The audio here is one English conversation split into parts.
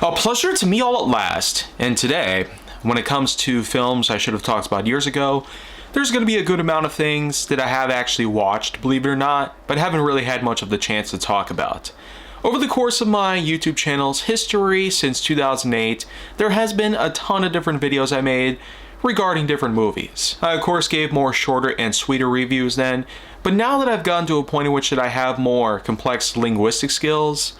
A pleasure to me all at last, and today, when it comes to films I should have talked about years ago, there's going to be a good amount of things that I have actually watched, believe it or not, but haven't really had much of the chance to talk about. Over the course of my YouTube channel's history since 2008, there has been a ton of different videos I made regarding different movies. I of course gave more shorter and sweeter reviews then, but now that I've gotten to a point in which that I have more complex linguistic skills,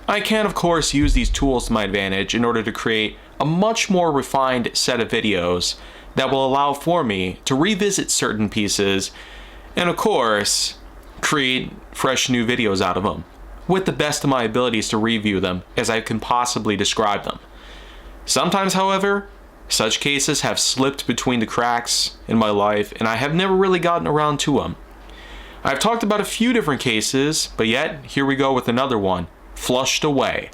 I can of course use these tools to my advantage in order to create a much more refined set of videos that will allow for me to revisit certain pieces and of course create fresh new videos out of them with the best of my abilities to review them as I can possibly describe them. Sometimes, however, such cases have slipped between the cracks in my life and I have never really gotten around to them. I've talked about a few different cases, but yet here we go with another one. Flushed Away.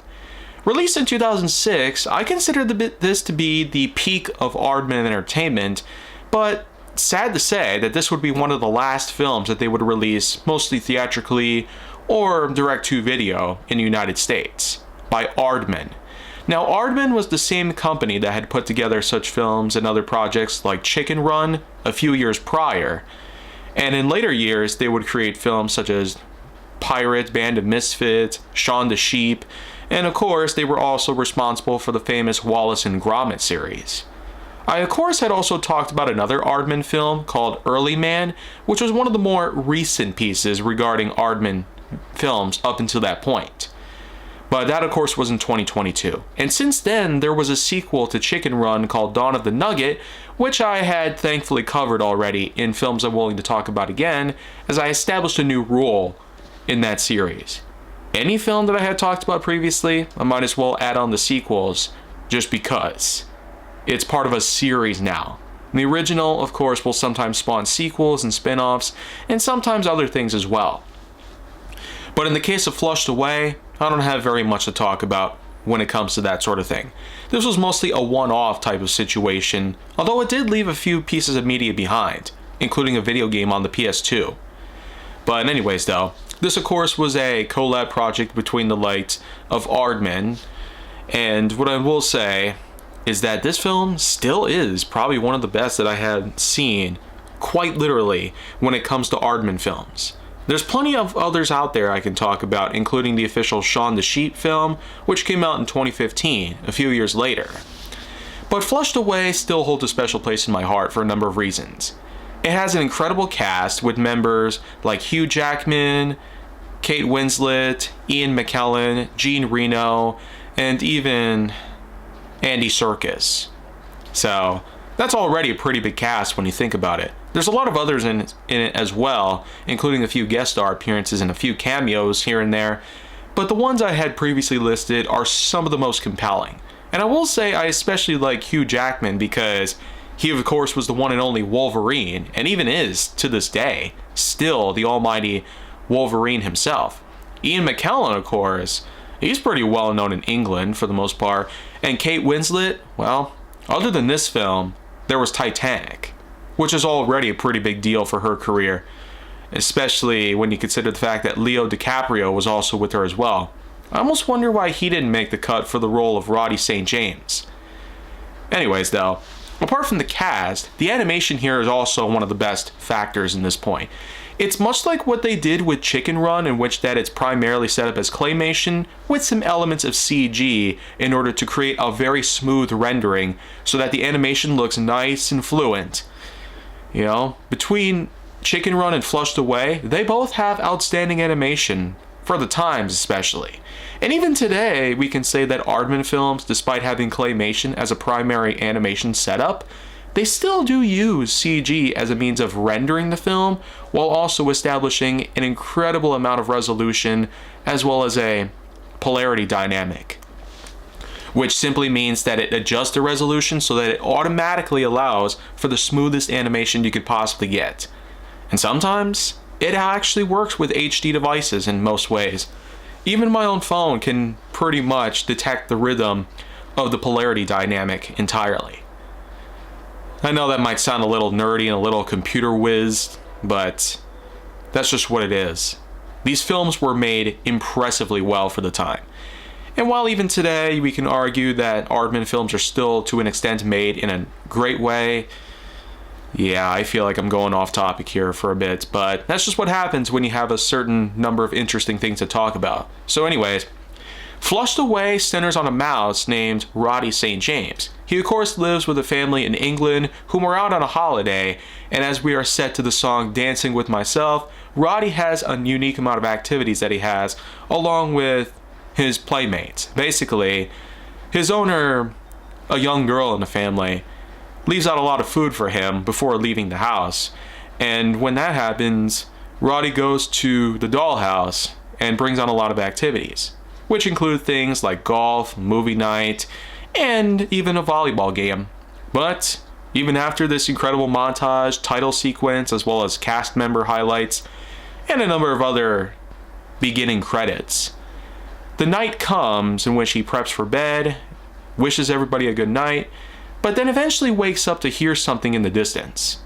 Released in 2006, I consider this to be the peak of Aardman Entertainment, but sad to say that this would be one of the last films that they would release mostly theatrically or direct-to-video in the United States, by Aardman. Now, Aardman was the same company that had put together such films and other projects like Chicken Run a few years prior, and in later years they would create films such as Pirate, Band of Misfits, Shaun the Sheep, and of course they were also responsible for the famous Wallace and Gromit series. I of course had also talked about another Aardman film called Early Man, which was one of the more recent pieces regarding Aardman films up until that point. But that of course was in 2022. And since then there was a sequel to Chicken Run called Dawn of the Nugget, which I had thankfully covered already in films I'm willing to talk about again, as I established a new rule in that series. Any film that I had talked about previously, I might as well add on the sequels just because. It's part of a series now. The original, of course, will sometimes spawn sequels and spin-offs, and sometimes other things as well. But in the case of Flushed Away, I don't have very much to talk about when it comes to that sort of thing. This was mostly a one-off type of situation, although it did leave a few pieces of media behind, including a video game on the PS2. But anyways though, this of course was a collab project between the likes of Aardman, and what I will say is that this film still is probably one of the best that I had seen, quite literally, when it comes to Aardman films. There's plenty of others out there I can talk about, including the official Shaun the Sheep film, which came out in 2015, a few years later. But Flushed Away still holds a special place in my heart for a number of reasons. It has an incredible cast with members like Hugh Jackman, Kate Winslet, Ian McKellen, Jean Reno, and even Andy Serkis. So that's already a pretty big cast when you think about it. There's a lot of others in it as well, including a few guest star appearances and a few cameos here and there, but the ones I had previously listed are some of the most compelling. And I will say I especially like Hugh Jackman because he of course was the one and only Wolverine, and even is, to this day, still the almighty Wolverine himself. Ian McKellen, of course, he's pretty well known in England for the most part, and Kate Winslet, well, other than this film, there was Titanic, which is already a pretty big deal for her career, especially when you consider the fact that Leo DiCaprio was also with her as well. I almost wonder why he didn't make the cut for the role of Roddy St. James. Anyways though, apart from the cast, the animation here is also one of the best factors in this point. It's much like what they did with Chicken Run, in which that it's primarily set up as claymation with some elements of CG in order to create a very smooth rendering so that the animation looks nice and fluent. You know, between Chicken Run and Flushed Away, they both have outstanding animation, for the times especially. And even today, we can say that Aardman films, despite having claymation as a primary animation setup, they still do use CG as a means of rendering the film, while also establishing an incredible amount of resolution as well as a polarity dynamic, which simply means that it adjusts the resolution so that it automatically allows for the smoothest animation you could possibly get. And sometimes it actually works with HD devices in most ways. Even my own phone can pretty much detect the rhythm of the polarity dynamic entirely. I know that might sound a little nerdy and a little computer whiz, but that's just what it is. These films were made impressively well for the time. And while even today we can argue that Aardman films are still to an extent made in a great way, yeah, I feel like I'm going off topic here for a bit, but that's just what happens when you have a certain number of interesting things to talk about. So anyways, Flushed Away centers on a mouse named Roddy St. James. He of course lives with a family in England whom are out on a holiday, and as we are set to the song Dancing With Myself, Roddy has a unique amount of activities that he has along with his playmates. Basically, his owner, a young girl in the family, leaves out a lot of food for him before leaving the house. And when that happens, Roddy goes to the dollhouse and brings on a lot of activities, which include things like golf, movie night, and even a volleyball game. But even after this incredible montage, title sequence, as well as cast member highlights, and a number of other beginning credits, the night comes in which he preps for bed, wishes everybody a good night, but then eventually wakes up to hear something in the distance.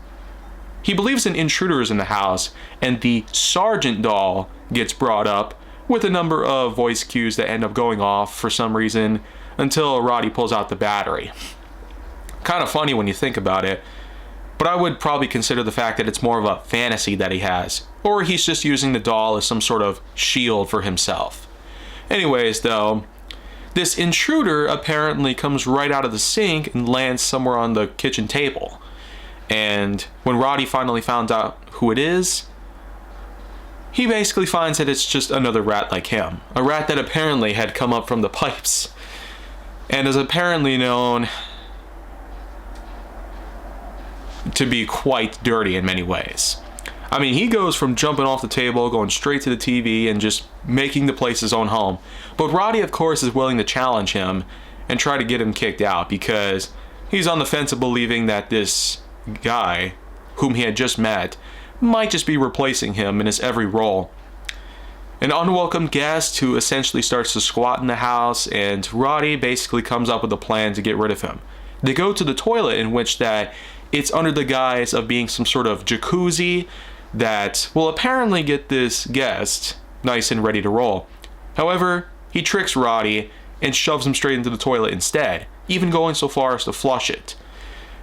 He believes an intruder is in the house, and the Sergeant doll gets brought up with a number of voice cues that end up going off for some reason until Roddy pulls out the battery. Kind of funny when you think about it, but I would probably consider the fact that it's more of a fantasy that he has, or he's just using the doll as some sort of shield for himself. Anyways, though, this intruder apparently comes right out of the sink and lands somewhere on the kitchen table. And when Roddy finally found out who it is, he basically finds that it's just another rat like him. A rat that apparently had come up from the pipes and is apparently known to be quite dirty in many ways. I mean, he goes from jumping off the table, going straight to the TV, and just making the place his own home. But Roddy, of course, is willing to challenge him and try to get him kicked out because he's on the fence of believing that this guy, whom he had just met, might just be replacing him in his every role. An unwelcome guest who essentially starts to squat in the house, and Roddy basically comes up with a plan to get rid of him. They go to the toilet, in which that it's under the guise of being some sort of jacuzzi that will apparently get this guest nice and ready to roll. However, he tricks Roddy and shoves him straight into the toilet instead, even going so far as to flush it.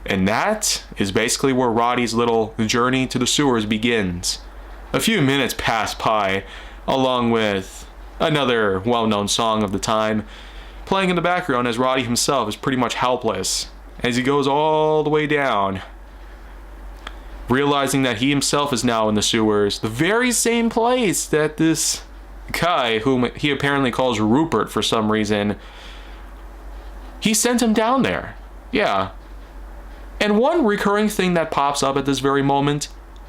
And that is basically where Roddy's little journey to the sewers begins. A few minutes pass by, along with another well-known song of the time playing in the background as Roddy himself is pretty much helpless as he goes all the way down, realizing that he himself is now in the sewers, the very same place that this guy, whom he apparently calls Rupert for some reason, he sent him down there. Yeah. And one recurring thing that pops up at this very moment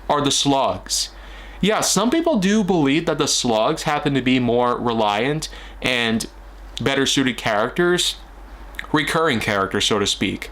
are the slugs. Yeah, some people do believe that the slugs happen to be more reliant and better suited characters, recurring characters, so to speak.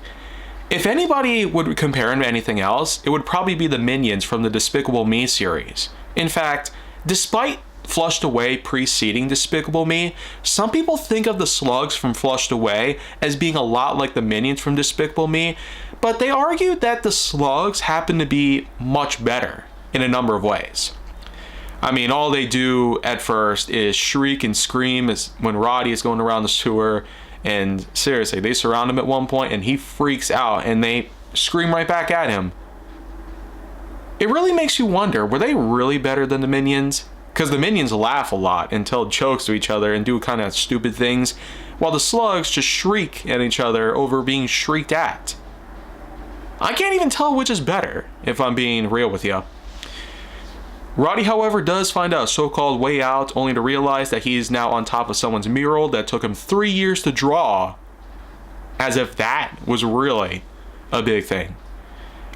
If anybody would compare him to anything else, it would probably be the minions from the Despicable Me series. In fact, despite Flushed Away preceding Despicable Me, some people think of the slugs from Flushed Away as being a lot like the minions from Despicable Me, but they argue that the slugs happen to be much better in a number of ways. I mean, all they do at first is shriek and scream as when Roddy is going around the sewer, and seriously, they surround him at one point and he freaks out and they scream right back at him. It really makes you wonder, were they really better than the minions? Because the minions laugh a lot and tell jokes to each other and do kind of stupid things, while the slugs just shriek at each other over being shrieked at. I can't even tell which is better, if I'm being real with you. Roddy, however, does find a so-called way out, only to realize that he is now on top of someone's mural that took him 3 years to draw. As if that was really a big thing.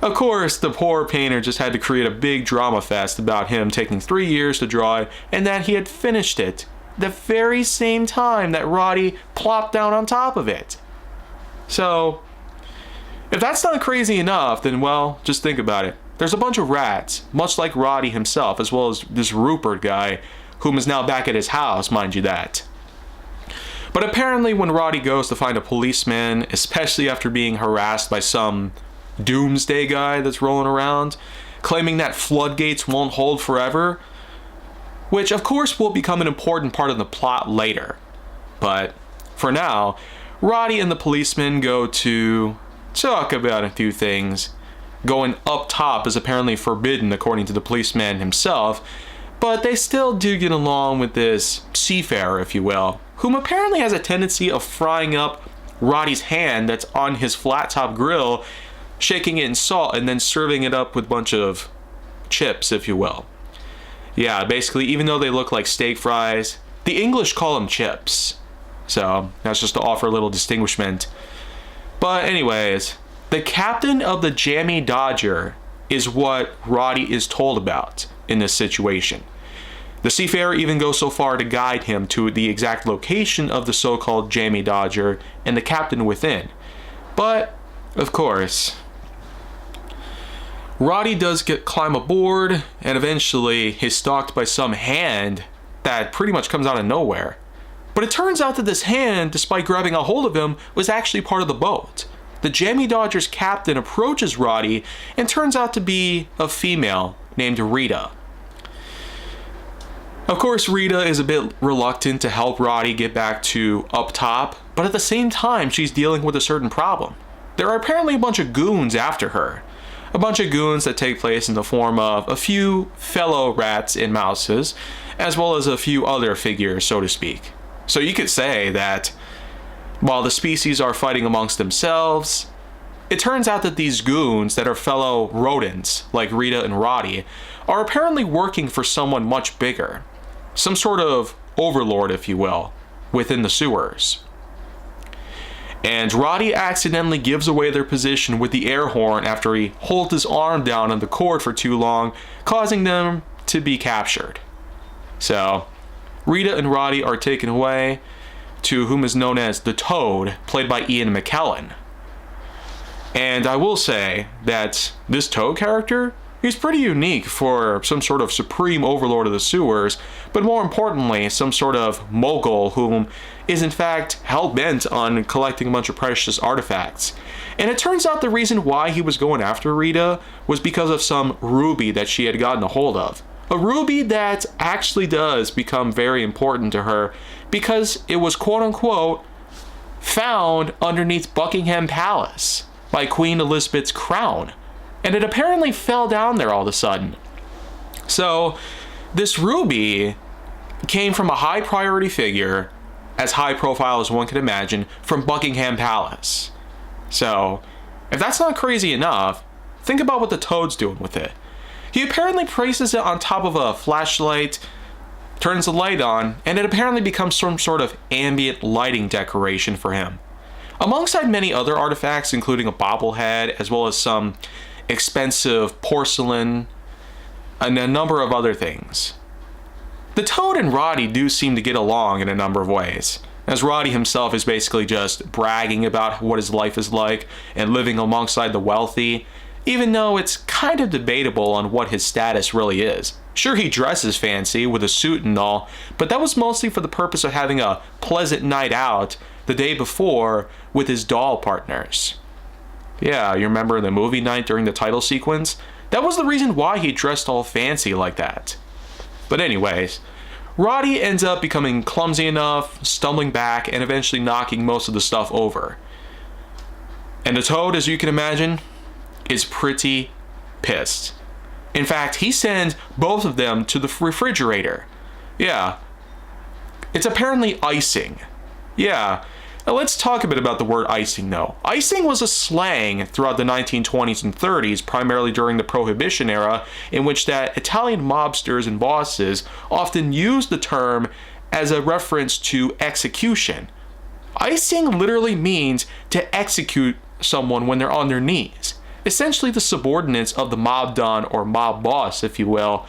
Of course, the poor painter just had to create a big drama fest about him taking 3 years to draw it, and that he had finished it the very same time that Roddy plopped down on top of it. So, if that's not crazy enough, then well, just think about it. There's a bunch of rats, much like Roddy himself, as well as this Rupert guy, whom is now back at his house, mind you that. But apparently when Roddy goes to find a policeman, especially after being harassed by some doomsday guy that's rolling around, claiming that floodgates won't hold forever, which of course will become an important part of the plot later. But for now, Roddy and the policeman go to talk about a few things. Going up top is apparently forbidden according to the policeman himself, but they still do get along with this seafarer, if you will, whom apparently has a tendency of frying up Roddy's hand that's on his flat top grill, shaking it in salt, and then serving it up with a bunch of chips, if you will. Yeah, basically, even though they look like steak fries, the English call them chips. So that's just to offer a little distinguishment. But anyways, the captain of the Jammy Dodger is what Roddy is told about in this situation. The seafarer even goes so far to guide him to the exact location of the so-called Jammy Dodger and the captain within. But, of course, Roddy does climb aboard, and eventually he's stalked by some hand that pretty much comes out of nowhere. But it turns out that this hand, despite grabbing a hold of him, was actually part of the boat. The Jammy Dodger's captain approaches Roddy and turns out to be a female named Rita. Of course, Rita is a bit reluctant to help Roddy get back to up top, but at the same time, she's dealing with a certain problem. There are apparently a bunch of goons after her. A bunch of goons that take place in the form of a few fellow rats and mouses, as well as a few other figures, so to speak. So you could say that while the species are fighting amongst themselves, it turns out that these goons that are fellow rodents, like Rita and Roddy, are apparently working for someone much bigger. Some sort of overlord, if you will, within the sewers. And Roddy accidentally gives away their position with the air horn after he holds his arm down on the cord for too long, causing them to be captured. So, Rita and Roddy are taken away to whom is known as the Toad, played by Ian McKellen. And I will say that this Toad character, he's pretty unique for some sort of supreme overlord of the sewers, but more importantly, some sort of mogul whom is in fact hell-bent on collecting a bunch of precious artifacts. And it turns out the reason why he was going after Rita was because of some ruby that she had gotten a hold of. A ruby that actually does become very important to her because it was quote-unquote found underneath Buckingham Palace by Queen Elizabeth's crown. And it apparently fell down there all of a sudden. So this ruby came from a high priority figure, as high profile as one could imagine, from Buckingham Palace. So if that's not crazy enough, think about what the Toad's doing with it. He apparently places it on top of a flashlight, turns the light on, and it apparently becomes some sort of ambient lighting decoration for him. Alongside many other artifacts, including a bobblehead, as well as some expensive porcelain, and a number of other things. The Toad and Roddy do seem to get along in a number of ways, as Roddy himself is basically just bragging about what his life is like and living alongside the wealthy, even though it's kind of debatable on what his status really is. Sure, he dresses fancy with a suit and all, but that was mostly for the purpose of having a pleasant night out the day before with his doll partners. Yeah, you remember the movie night during the title sequence? That was the reason why he dressed all fancy like that. But anyways, Roddy ends up becoming clumsy enough, stumbling back, and eventually knocking most of the stuff over. And the Toad, as you can imagine, is pretty pissed. In fact, he sends both of them to the refrigerator. Yeah, it's apparently icing. Yeah. Now let's talk a bit about the word icing though. Icing was a slang throughout the 1920s and 30s, primarily during the Prohibition era, in which that Italian mobsters and bosses often used the term as a reference to execution. Icing literally means to execute someone when they're on their knees. Essentially the subordinates of the mob don or mob boss, if you will,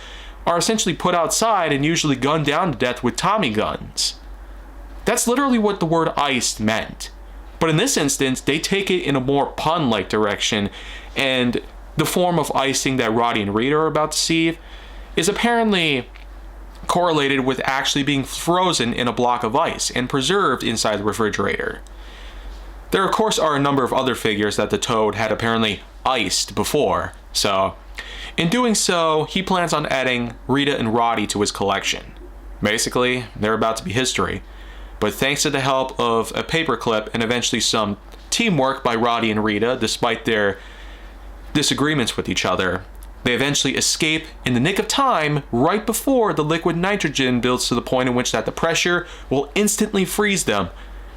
are essentially put outside and usually gunned down to death with Tommy guns. That's literally what the word iced meant. But in this instance, they take it in a more pun-like direction, and the form of icing that Roddy and Rita are about to see is apparently correlated with actually being frozen in a block of ice and preserved inside the refrigerator. There, of course, are a number of other figures that the Toad had apparently iced before, so in doing so, he plans on adding Rita and Roddy to his collection. Basically, they're about to be history. But thanks to the help of a paperclip and eventually some teamwork by Roddy and Rita, despite their disagreements with each other, they eventually escape in the nick of time right before the liquid nitrogen builds to the point in which that the pressure will instantly freeze them.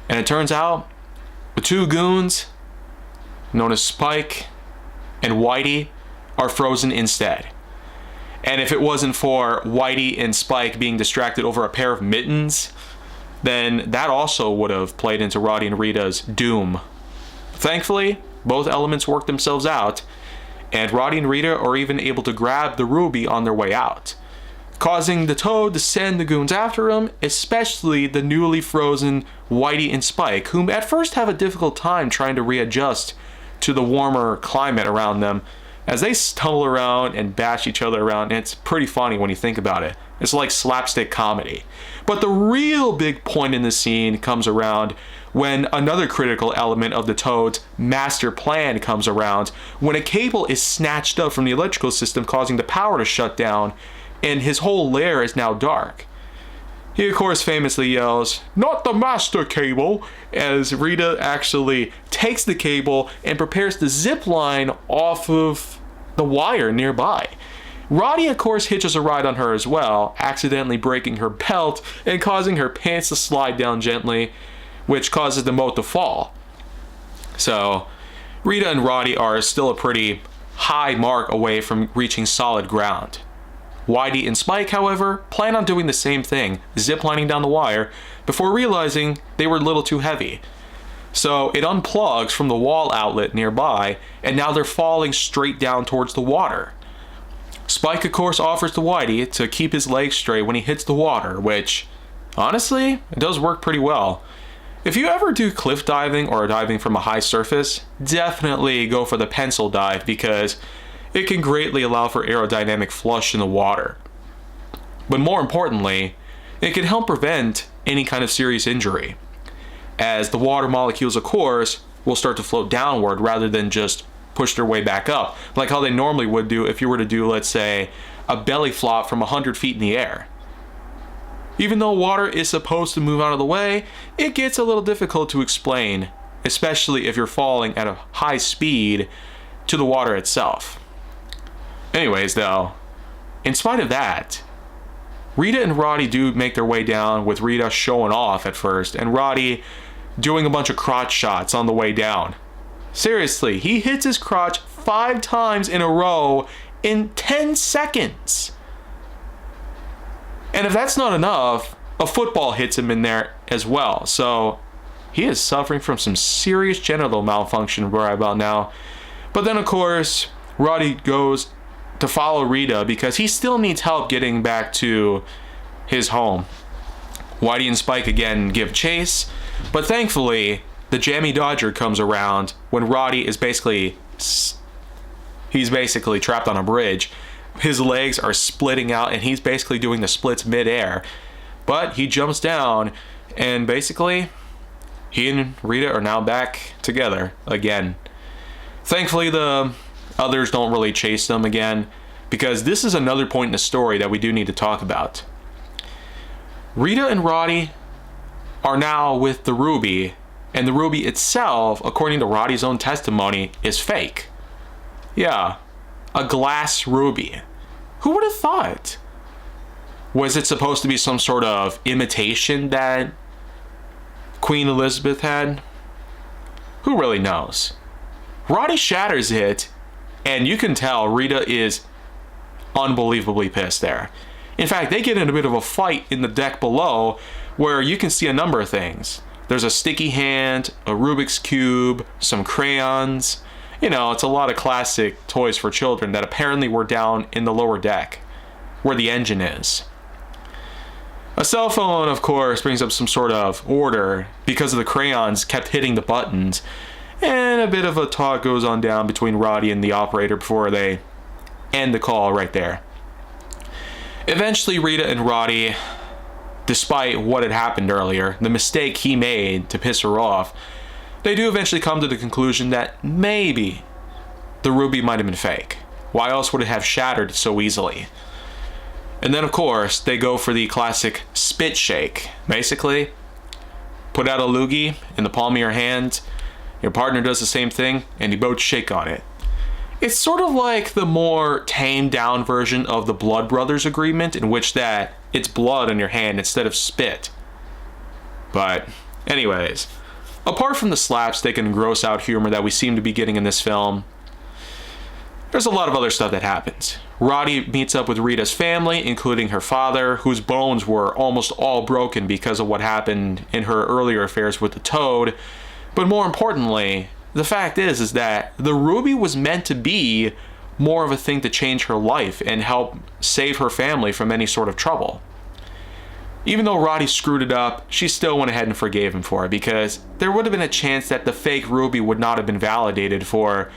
And it turns out the two goons, known as Spike and Whitey, are frozen instead. And if it wasn't for Whitey and Spike being distracted over a pair of mittens, then that also would have played into Roddy and Rita's doom. Thankfully, both elements work themselves out, and Roddy and Rita are even able to grab the ruby on their way out, causing the Toad to send the goons after him, especially the newly frozen Whitey and Spike, whom at first have a difficult time trying to readjust to the warmer climate around them as they stumble around and bash each other around. And it's pretty funny when you think about it. It's like slapstick comedy. But the real big point in the scene comes around when another critical element of the Toad's master plan comes around, when a cable is snatched up from the electrical system, causing the power to shut down, and his whole lair is now dark. He, of course, famously yells, "Not the master cable," as Rita actually takes the cable and prepares to zip line off of the wire nearby. Roddy, of course, hitches a ride on her as well, accidentally breaking her belt and causing her pants to slide down gently, which causes the moat to fall. So, Rita and Roddy are still a pretty high mark away from reaching solid ground. Whitey and Spike, however, plan on doing the same thing, ziplining down the wire, before realizing they were a little too heavy. So it unplugs from the wall outlet nearby, and now they're falling straight down towards the water. Spike, of course, offers to Whitey to keep his legs straight when he hits the water, which, honestly, it does work pretty well. If you ever do cliff diving or diving from a high surface, definitely go for the pencil dive because it can greatly allow for aerodynamic flush in the water. But more importantly, it can help prevent any kind of serious injury, as the water molecules, of course, will start to float downward rather than just push their way back up, like how they normally would do if you were to do, let's say, a belly flop from 100 feet in the air. Even though water is supposed to move out of the way, it gets a little difficult to explain, especially if you're falling at a high speed to the water itself. Anyways, though, in spite of that, Rita and Roddy do make their way down, with Rita showing off at first and Roddy doing a bunch of crotch shots on the way down. Seriously, he hits his crotch 5 times in a row in 10 seconds. And if that's not enough, a football hits him in there as well. So he is suffering from some serious genital malfunction right about now. But then, of course, Roddy goes to follow Rita because he still needs help getting back to his home. Whitey and Spike again give chase, but thankfully the Jammy Dodger comes around when Roddy is basically trapped on a bridge. His legs are splitting out and he's basically doing the splits mid-air, but he jumps down and basically he and Rita are now back together again. Thankfully the others don't really chase them again, because this is another point in the story that we do need to talk about. Rita and Roddy are now with the ruby, and the ruby itself, according to Roddy's own testimony, is fake. Yeah, a glass ruby. Who would have thought? Was it supposed to be some sort of imitation that Queen Elizabeth had? Who really knows? Roddy shatters it, and you can tell Rita is unbelievably pissed there. In fact, they get in a bit of a fight in the deck below where you can see a number of things. There's a sticky hand, a Rubik's Cube, some crayons. You know, it's a lot of classic toys for children that apparently were down in the lower deck where the engine is. A cell phone, of course, brings up some sort of order because of the crayons kept hitting the buttons. And a bit of a talk goes on down between Roddy and the operator before they end the call right there. Eventually, Rita and Roddy, despite what had happened earlier, the mistake he made to piss her off, they do eventually come to the conclusion that maybe the ruby might have been fake. Why else would it have shattered so easily? And then, of course, they go for the classic spit shake. Basically, Put out a loogie in the palm of your hand, your partner does the same thing, and you both shake on it. It's sort of like the more tamed down version of the Blood Brothers agreement, in which that it's blood on your hand instead of spit. But anyways, apart from the slapstick and gross out humor that we seem to be getting in this film, there's a lot of other stuff that happens. Roddy meets up with Rita's family, including her father, whose bones were almost all broken because of what happened in her earlier affairs with the Toad. But more importantly, the fact is that the ruby was meant to be more of a thing to change her life and help save her family from any sort of trouble. Even though Roddy screwed it up, she still went ahead and forgave him for it, because there would have been a chance that the fake ruby would not have been validated for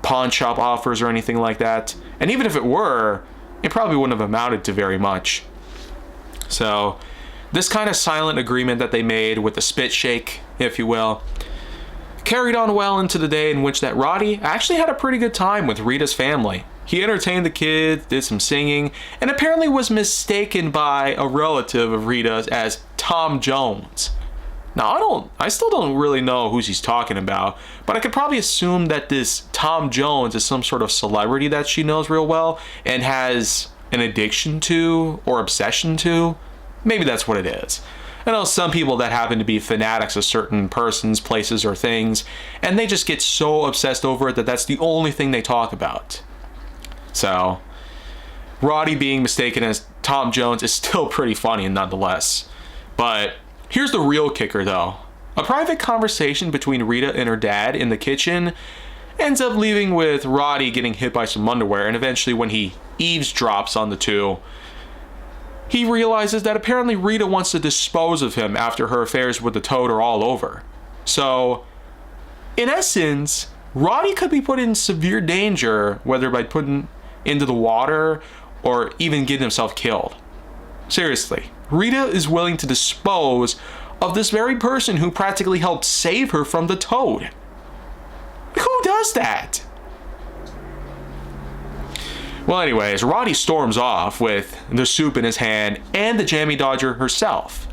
pawn shop offers or anything like that. And even if it were, it probably wouldn't have amounted to very much. So this kind of silent agreement that they made with the spit shake, if you will, carried on well into the day in which that Roddy actually had a pretty good time with Rita's family. He entertained the kids, did some singing, and apparently was mistaken by a relative of Rita's as Tom Jones. Now, I still don't really know who he's talking about, but I could probably assume that this Tom Jones is some sort of celebrity that she knows real well and has an addiction to or obsession to. Maybe that's what it is. I know some people that happen to be fanatics of certain persons, places, or things, and they just get so obsessed over it that that's the only thing they talk about. So, Roddy being mistaken as Tom Jones is still pretty funny nonetheless. But here's the real kicker though. A private conversation between Rita and her dad in the kitchen ends up leaving with Roddy getting hit by some underwear, and eventually when he eavesdrops on the two, he realizes that apparently Rita wants to dispose of him after her affairs with the Toad are all over. So, in essence, Roddy could be put in severe danger, whether by putting into the water or even getting himself killed. Seriously, Rita is willing to dispose of this very person who practically helped save her from the Toad. Who does that? Well, anyways, Roddy storms off with the soup in his hand and the Jammy Dodger herself.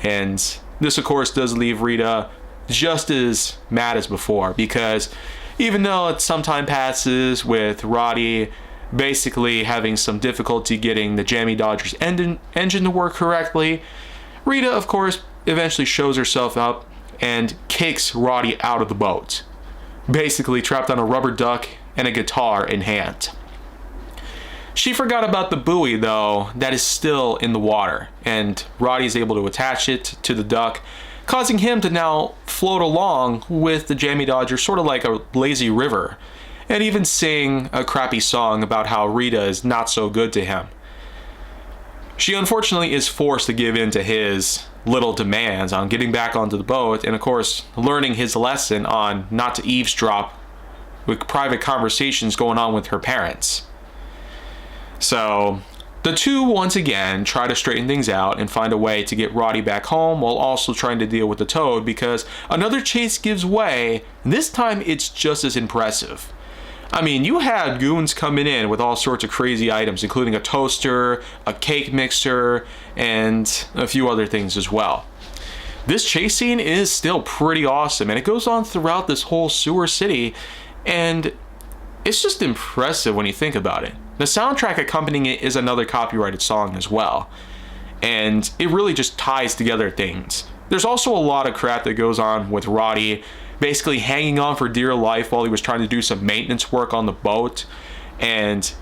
And this, of course, does leave Rita just as mad as before, because even though some time passes with Roddy basically having some difficulty getting the Jammy Dodger's engine to work correctly, Rita, of course, eventually shows herself up and kicks Roddy out of the boat, basically trapped on a rubber duck and a guitar in hand. She forgot about the buoy, though, that is still in the water, and Roddy is able to attach it to the duck, causing him to now float along with the Jammy Dodger, sort of like a lazy river, and even sing a crappy song about how Rita is not so good to him. She unfortunately is forced to give in to his little demands on getting back onto the boat, and of course learning his lesson on not to eavesdrop with private conversations going on with her parents. So the two once again try to straighten things out and find a way to get Roddy back home while also trying to deal with the Toad, because another chase gives way, and this time it's just as impressive. I mean, you had goons coming in with all sorts of crazy items, including a toaster, a cake mixer, and a few other things as well. This chase scene is still pretty awesome, and it goes on throughout this whole sewer city, and it's just impressive when you think about it. The soundtrack accompanying it is another copyrighted song as well, and it really just ties together things. There's also a lot of crap that goes on with Roddy basically hanging on for dear life while he was trying to do some maintenance work on the boat, and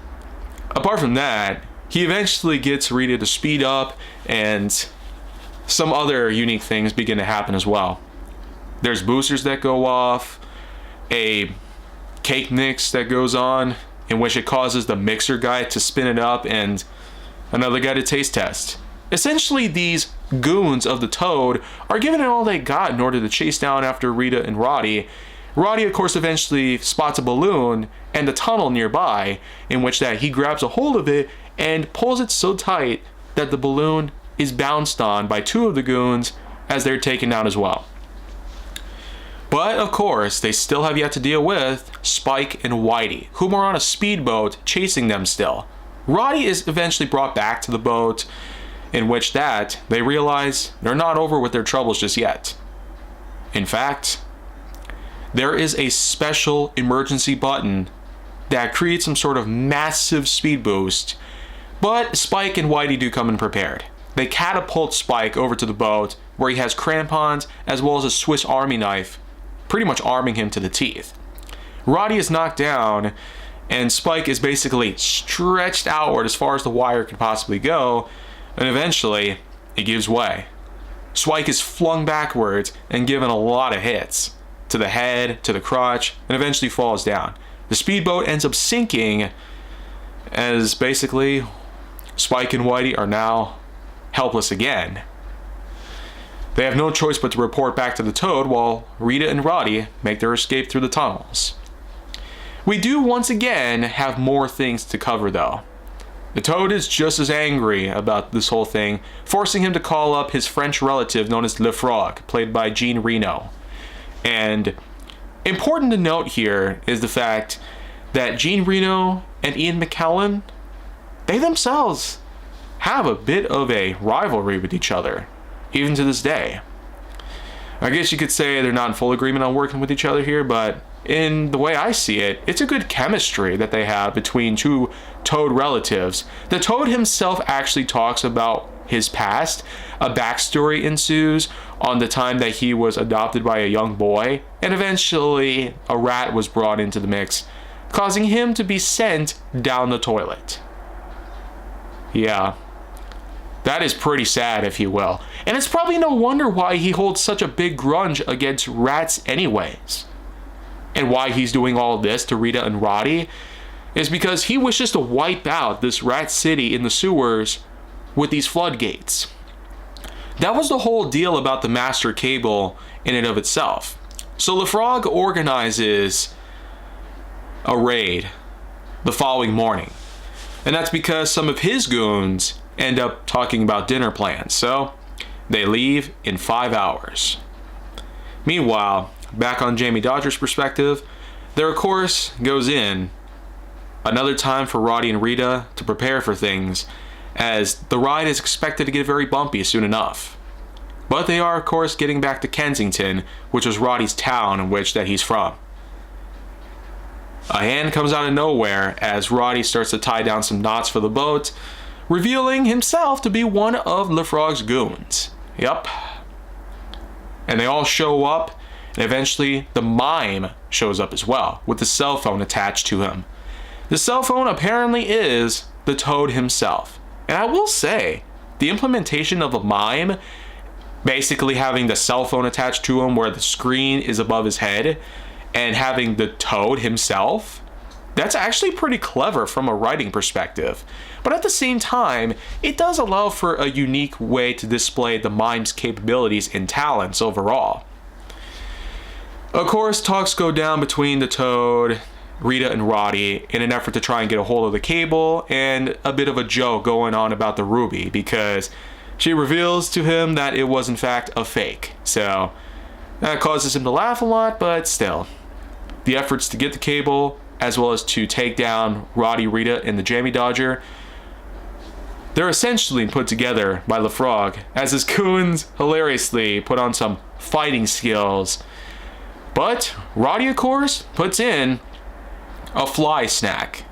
apart from that, he eventually gets Rita to speed up, and some other unique things begin to happen as well. There's boosters that go off, a cake mix that goes on, in which it causes the mixer guy to spin it up and another guy to taste test. Essentially, these goons of the Toad are given it all they got in order to chase down after Rita and Roddy. Roddy, of course, eventually spots a balloon and a tunnel nearby, in which that he grabs a hold of it and pulls it so tight that the balloon is bounced on by two of the goons as they're taken down as well. But, of course, they still have yet to deal with Spike and Whitey, whom are on a speedboat chasing them still. Roddy is eventually brought back to the boat, in which that they realize they're not over with their troubles just yet. In fact, there is a special emergency button that creates some sort of massive speed boost, but Spike and Whitey do come in prepared. They catapult Spike over to the boat where he has crampons as well as a Swiss Army knife, pretty much arming him to the teeth. Roddy is knocked down and Spike is basically stretched outward as far as the wire could possibly go, and eventually it gives way. Spike is flung backwards and given a lot of hits to the head, to the crotch, and eventually falls down. The speedboat ends up sinking as basically Spike and Whitey are now helpless again. They have no choice but to report back to the Toad while Rita and Roddy make their escape through the tunnels. We do once again have more things to cover though. The Toad is just as angry about this whole thing, forcing him to call up his French relative known as Le Frog, played by Jean Reno. And important to note here is the fact that Jean Reno and Ian McKellen, they themselves have a bit of a rivalry with each other, even to this day. I guess you could say they're not in full agreement on working with each other here, but in the way I see it, it's a good chemistry that they have between two Toad relatives. The Toad himself actually talks about his past. A backstory ensues on the time that he was adopted by a young boy, and eventually a rat was brought into the mix, causing him to be sent down the toilet. Yeah, that is pretty sad, if you will. And it's probably no wonder why he holds such a big grudge against rats anyways. And why he's doing all this to Rita and Roddy is because he wishes to wipe out this rat city in the sewers with these floodgates. That was the whole deal about the master cable in and of itself. So the Frog organizes a raid the following morning. And that's because some of his goons end up talking about dinner plans. So they leave in 5 hours. Meanwhile, back on Jamie Dodger's perspective, there of course goes in another time for Roddy and Rita to prepare for things, as the ride is expected to get very bumpy soon enough. But they are of course getting back to Kensington, which was Roddy's town in which that he's from. A hand comes out of nowhere as Roddy starts to tie down some knots for the boat, revealing himself to be one of Le Frog's goons. Yup. And they all show up, and eventually the mime shows up as well, with the cell phone attached to him. The cell phone apparently is the Toad himself. And I will say, the implementation of a mime, basically having the cell phone attached to him where the screen is above his head, and having the Toad himself, that's actually pretty clever from a writing perspective. But at the same time, it does allow for a unique way to display the mime's capabilities and talents overall. Of course, talks go down between the Toad, Rita, and Roddy in an effort to try and get a hold of the cable, and a bit of a joke going on about the ruby, because she reveals to him that it was in fact a fake. So that causes him to laugh a lot, but still. The efforts to get the cable, as well as to take down Roddy, Rita, and the Jamie Dodger, they're essentially put together by Le Frog, as his goons hilariously put on some fighting skills. But Roddy, of course, puts in a fly snack,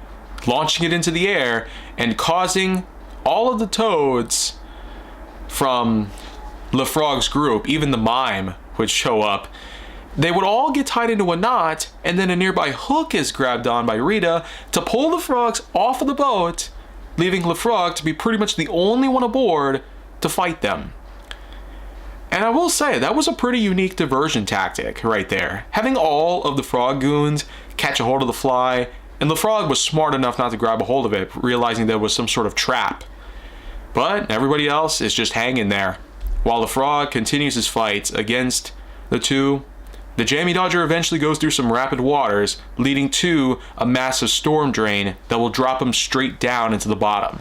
launching it into the air and causing all of the Toads from Le Frog's group, even the mime, would show up. They would all get tied into a knot, and then a nearby hook is grabbed on by Rita to pull the frogs off of the boat, leaving Le Frog to be pretty much the only one aboard to fight them. And I will say, that was a pretty unique diversion tactic right there. Having all of the Frog goons catch a hold of the fly, and the Frog was smart enough not to grab a hold of it, realizing there was some sort of trap. But everybody else is just hanging there, while the Frog continues his fights against the two. The Jamie Dodger eventually goes through some rapid waters, leading to a massive storm drain that will drop him straight down into the bottom.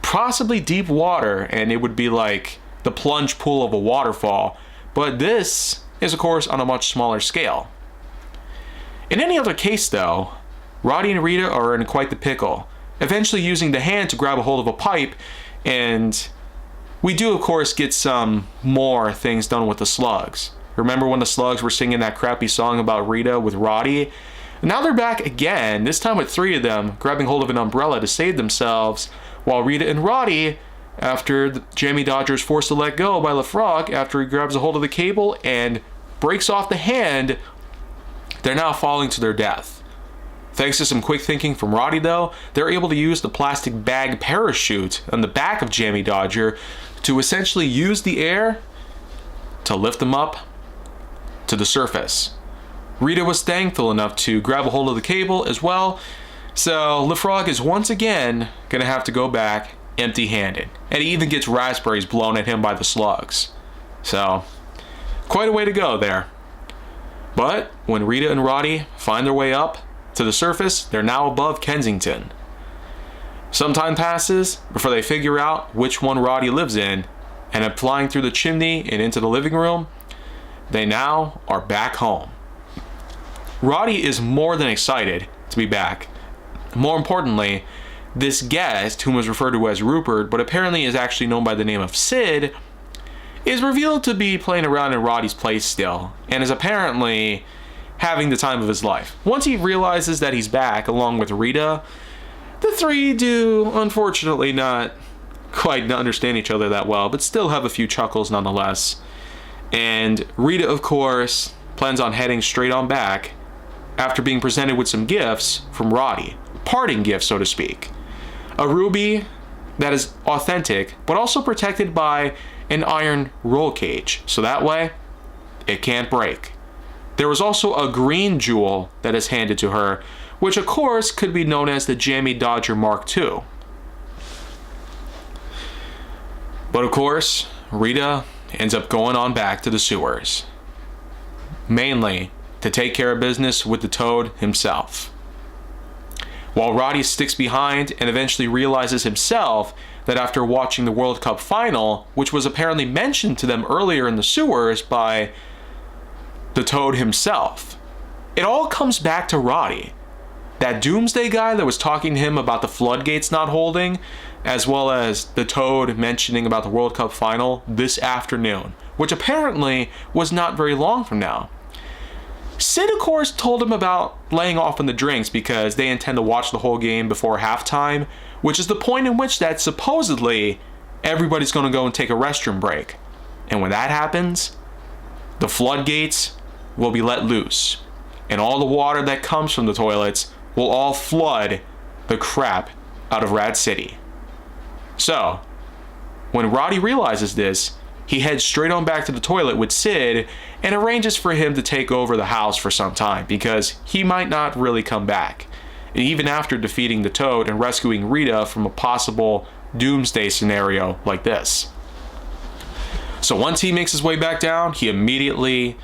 Possibly deep water, and it would be like the plunge pool of a waterfall, but this is of course on a much smaller scale. In any other case though, Roddy and Rita are in quite the pickle, eventually using the hand to grab a hold of a pipe and we do, of course, get some more things done with the slugs. Remember when the slugs were singing that crappy song about Rita with Roddy? Now they're back again, this time with 3 of them, grabbing hold of an umbrella to save themselves, while Rita and Roddy, after Jamie Dodger is forced to let go by LeFrock after he grabs a hold of the cable and breaks off the hand, they're now falling to their death. Thanks to some quick thinking from Roddy, though, they're able to use the plastic bag parachute on the back of Jamie Dodger to essentially use the air to lift them up to the surface. Rita was thankful enough to grab a hold of the cable as well, so LeFrock is once again going to have to go back empty-handed. And he even gets raspberries blown at him by the slugs. So, quite a way to go there. But when Rita and Roddy find their way up to the surface, they're now above Kensington. Some time passes before they figure out which one Roddy lives in, and up flying through the chimney and into the living room, they now are back home. Roddy is more than excited to be back. More importantly, this guest, whom was referred to as Rupert, but apparently is actually known by the name of Sid, is revealed to be playing around in Roddy's place still, and is apparently having the time of his life. Once he realizes that he's back along with Rita, the 3 do unfortunately not quite understand each other that well, but still have a few chuckles nonetheless. And Rita, of course, plans on heading straight on back after being presented with some gifts from Roddy. Parting gifts, so to speak. A ruby that is authentic, but also protected by an iron roll cage, so that way it can't break. There was also a green jewel that is handed to her, which of course could be known as the Jamie Dodger Mark II. But of course, Rita ends up going on back to the sewers, mainly to take care of business with the Toad himself. While Roddy sticks behind and eventually realizes himself that after watching the World Cup final, which was apparently mentioned to them earlier in the sewers by the Toad himself, it all comes back to Roddy. That Doomsday guy that was talking to him about the floodgates not holding, as well as the Toad mentioning about the World Cup final this afternoon, which apparently was not very long from now. Sid, of course, told him about laying off on the drinks because they intend to watch the whole game before halftime, which is the point in which that supposedly everybody's going to go and take a restroom break. And when that happens, the floodgates will be let loose, and all the water that comes from the toilets will all flood the crap out of Rad City. So, when Roddy realizes this, he heads straight on back to the toilet with Sid and arranges for him to take over the house for some time because he might not really come back. And even after defeating the Toad and rescuing Rita from a possible doomsday scenario like this. So once he makes his way back down, he immediately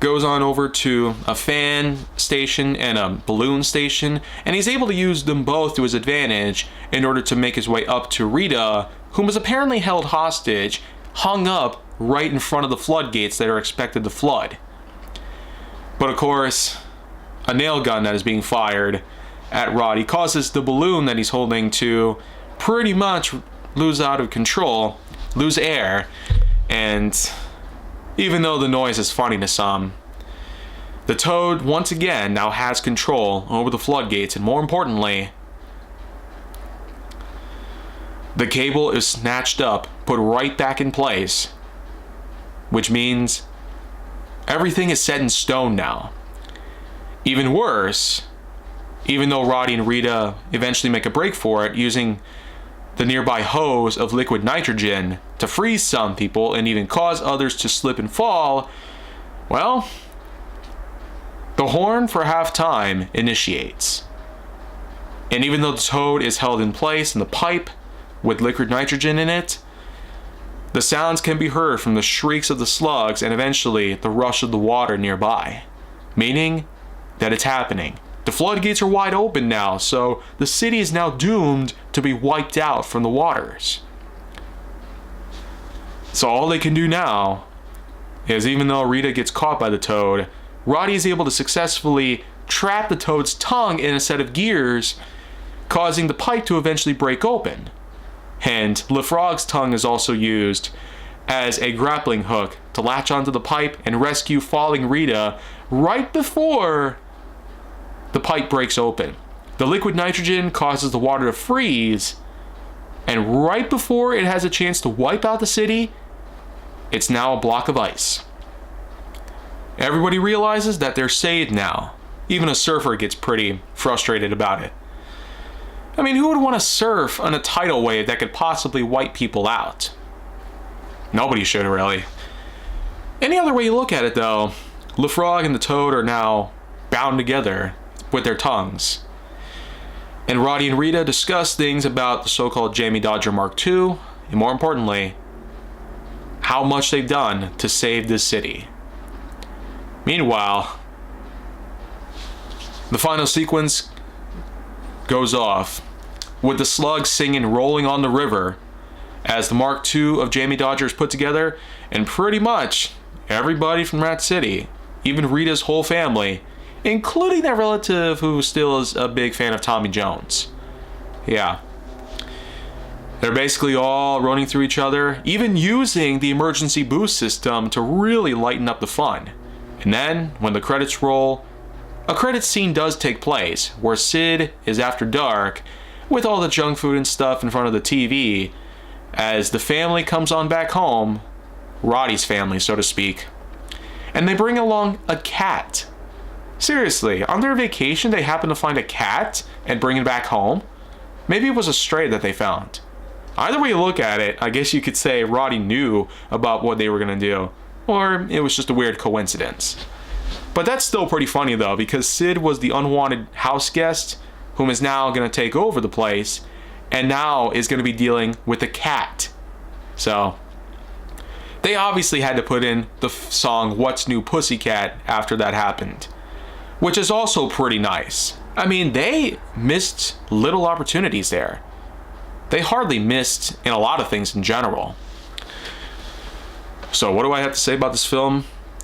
goes on over to a fan station and a balloon station, and he's able to use them both to his advantage in order to make his way up to Rita, whom was apparently held hostage, hung up right in front of the floodgates that are expected to flood. But of course, a nail gun that is being fired at Roddy causes the balloon that he's holding to pretty much lose out of control, lose air, and even though the noise is funny to some, the Toad once again now has control over the floodgates, and more importantly, the cable is snatched up, put right back in place, which means everything is set in stone now. Even worse, even though Roddy and Rita eventually make a break for it using the nearby hose of liquid nitrogen to freeze some people and even cause others to slip and fall, well, the horn for halftime initiates. And even though the Toad is held in place in the pipe with liquid nitrogen in it, the sounds can be heard from the shrieks of the slugs and eventually the rush of the water nearby, meaning that it's happening. The floodgates are wide open now, so the city is now doomed to be wiped out from the waters. So all they can do now is, even though Rita gets caught by the Toad, Roddy is able to successfully trap the Toad's tongue in a set of gears, causing the pipe to eventually break open. And LeFrog's tongue is also used as a grappling hook to latch onto the pipe and rescue falling Rita right before the pipe breaks open. The liquid nitrogen causes the water to freeze, and right before it has a chance to wipe out the city, it's now a block of ice. Everybody realizes that they're saved now. Even a surfer gets pretty frustrated about it. I mean, who would want to surf on a tidal wave that could possibly wipe people out? Nobody should, really. Any other way you look at it, though, LeFrog and the Toad are now bound together with their tongues. And Roddy and Rita discuss things about the so-called Jamie Dodger Mark II, and more importantly, how much they've done to save this city. Meanwhile, the final sequence goes off with the slug singing Rolling on the River as the Mark II of Jamie Dodger is put together, and pretty much everybody from Rat City, even Rita's whole family, including that relative who still is a big fan of Tommy Jones. Yeah. They're basically all running through each other, even using the emergency boost system to really lighten up the fun. And then, when the credits roll, a credits scene does take place, where Sid is after dark, with all the junk food and stuff in front of the TV, as the family comes on back home, Roddy's family, so to speak, and they bring along a cat. Seriously, on their vacation they happen to find a cat and bring it back home? Maybe it was a stray that they found. Either way you look at it, I guess you could say Roddy knew about what they were going to do, or it was just a weird coincidence. But that's still pretty funny though, because Sid was the unwanted house guest whom is now going to take over the place, and now is going to be dealing with a cat. So they obviously had to put in the song What's New Pussycat after that happened, which is also pretty nice. I mean, they missed little opportunities there. They hardly missed in a lot of things in general. So what do I have to say about this film?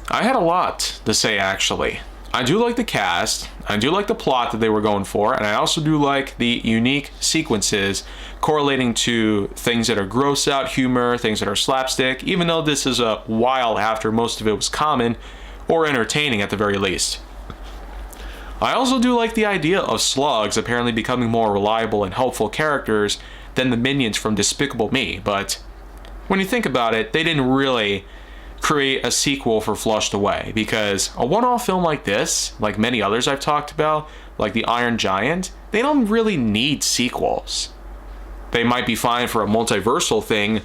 I had a lot to say, actually. I do like the cast, I do like the plot that they were going for, and I also do like the unique sequences correlating to things that are gross out humor, things that are slapstick, even though this is a while after most of it was common or entertaining at the very least. I also do like the idea of slugs apparently becoming more reliable and helpful characters than the minions from Despicable Me, but when you think about it, they didn't really create a sequel for Flushed Away, because a one-off film like this, like many others I've talked about, like The Iron Giant, they don't really need sequels. They might be fine for a multiversal thing,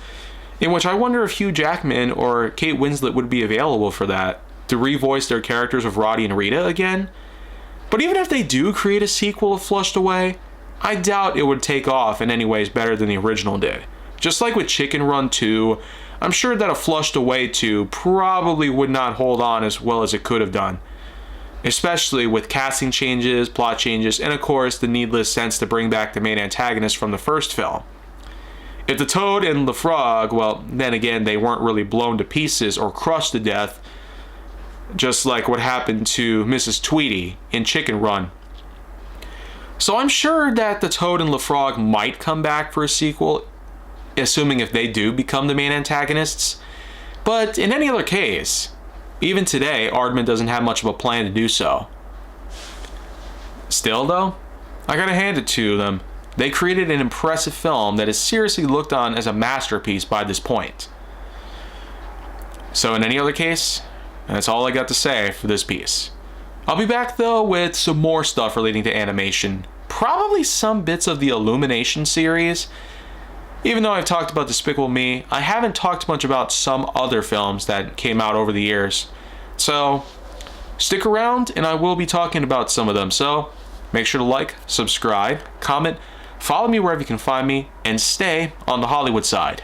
in which I wonder if Hugh Jackman or Kate Winslet would be available for that, to revoice their characters of Roddy and Rita again. But even if they do create a sequel of Flushed Away, I doubt it would take off in any ways better than the original did. Just like with Chicken Run 2, I'm sure that a Flushed Away 2 probably would not hold on as well as it could have done. Especially with casting changes, plot changes, and of course the needless sense to bring back the main antagonist from the first film. If the Toad and the Frog, well, then again, they weren't really blown to pieces or crushed to death, just like what happened to Mrs. Tweety in Chicken Run. So I'm sure that the Toad and LeFrog might come back for a sequel, assuming if they do become the main antagonists. But in any other case, even today, Aardman doesn't have much of a plan to do so. Still though, I gotta hand it to them. They created an impressive film that is seriously looked on as a masterpiece by this point. So in any other case, that's all I got to say for this piece. I'll be back though with some more stuff relating to animation. Probably some bits of the Illumination series. Even though I've talked about Despicable Me, I haven't talked much about some other films that came out over the years. So, stick around and I will be talking about some of them. So, make sure to like, subscribe, comment, follow me wherever you can find me, and stay on the Hollywood side.